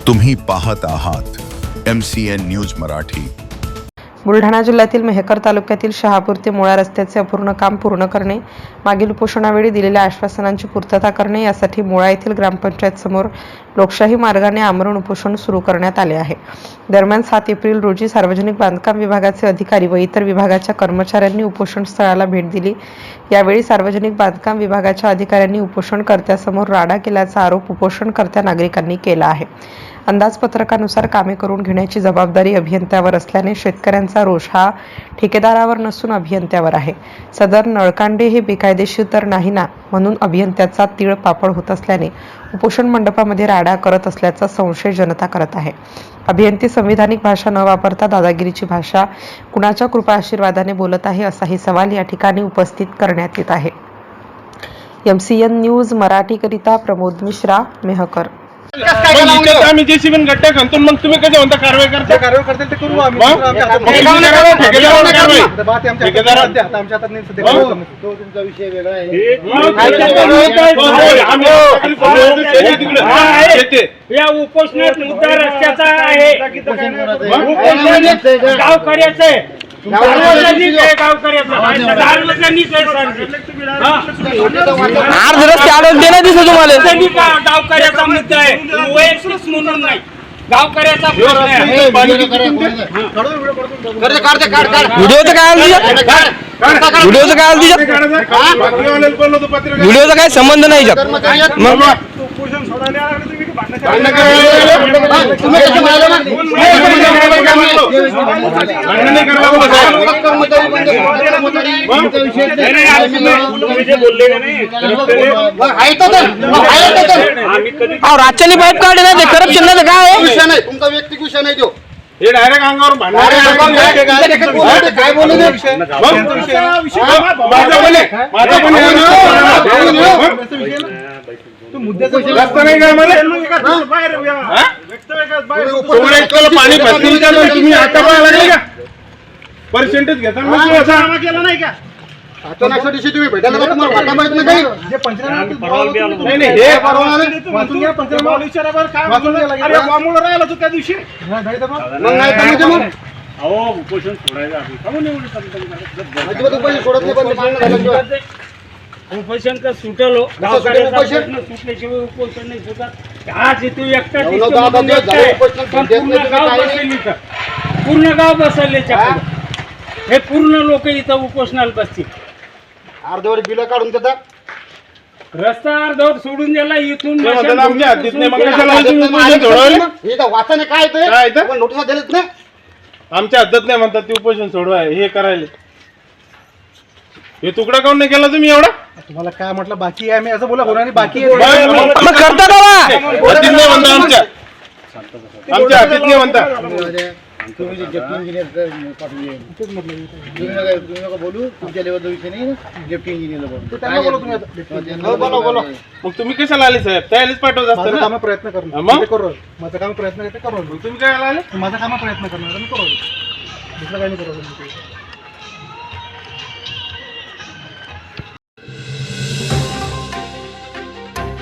तुम्ही पाहत आहात MCN न्यूज मराठी। बुलढाणा जिल्ह्यातील मेहकर तालुक्यातील शहापूर ते मुळा रस्त्याचे अपूर्ण काम पूर्ण करणे, मागील उपोषणावेळी दिलेल्या आश्वासनांची पूर्तता करणे यासाठी मुळा येथील ग्रामपंचायत समोर लोकशाही मार्गाने आमरण उपोषण सुरू करण्यात आले आहे। दरम्यान 7 एप्रिल रोजी सार्वजनिक बांधकाम विभागाचे अधिकारी व इतर विभागाच्या कर्मचाऱ्यांनी उपोषण स्थळाला भेट दिली। यावेळी सार्वजनिक बांधकाम विभागाच्या अधिकाऱ्यांनी उपोषणकर्त्यासमोर राडा केल्याचा आरोप उपोषणकर्त्या नागरिकांनी केला आहे। अंदाजपत्रकानुसार कामे करून घेण्याची जबाबदारी अभियंत्यावर असल्याने शेतकऱ्यांचा रोष हा ठेकेदारावर नसून अभियंत्यावर आहे। सदर नळकांडे हे बेकायदेशीर तर नाही ना, म्हणून अभियंत्याचा तीळ पापड होत असल्याने उपोषण मंडपामध्ये राडा करत असल्याचा संशय जनता करत आहे। अभियंती संविधानिक भाषा न वापरता दादागिरीची भाषा कुणाच्या कृपा आशीर्वादाने बोलत आहे, असाही सवाल या ठिकाणी उपस्थित करण्यात येत आहे। MCN न्यूज मराठीकरिता प्रमोद मिश्रा, मेहकर। आम्ही जेसीबीन गड्डे खणतो, मग तुम्ही कसे म्हणता कारवाई करता? कारवाई करतील ते करू आम्ही। आमच्या हातात नाही सध्या, तो तुमचा विषय वेगळा आहे। या उपोषणात मुद्दा रस्त्याचा आहे, गावकऱ्याचा आहे, गावकऱ्याचा मुद्दा आहे, वैयक्तिक म्हणून नाही, गावकऱ्याचा व्हिडिओचा काय संबंध नाही। राज्याने पाईप काढले नाही, करप्शन नाही, काय विषय नाही तुमचा वैयक्तिक विषय नाही। तो हे डायरेक्ट अंगावर भांडणार काय बोलू दे विषय नाही काय पाणी तुम्ही आता लागले का? पर्सेंटेज घेता केला नाही का? दिवशी तुम्ही भेटायला तुम्हाला वाटा माहित नाही काही? राहिला तू त्या दिवशी उपोषण उपोषण का सुटल हो, सुटल्याशिवाय उपोषण नाही सुटत। आज तू एकटा पूर्ण गाव बसवल्याच्या हे पूर्ण लोक इथं उपोषणाला बसतील। अर्धवर बिल काढून देतात, रस्ता अर्धवर सोडून दिला, इथून वाचाने काय नोटिसा दिलेत नाही, आमच्या हद्दत नाही म्हणतात ते उपोषण सोडवाय हे करायला। हे तुकडा काऊन नाही केला तुम्ही एवढा? तुम्हाला काय म्हटलं बाकी आहे, मी असं बोला होणार बाकी करता आमच्या हातीत नाही म्हणता। बोलू तुमच्या लेवलचा विषय नाही, डेप्टी इंजिनियर मग तुम्ही कशाला आले साहेब? त्यालाच पाठवत असतं ना, प्रयत्न करणार माझं काम प्रयत्न करू, तुम्ही काय आले? माझा काम प्रयत्न करणार, दुसरं काही नाही करू।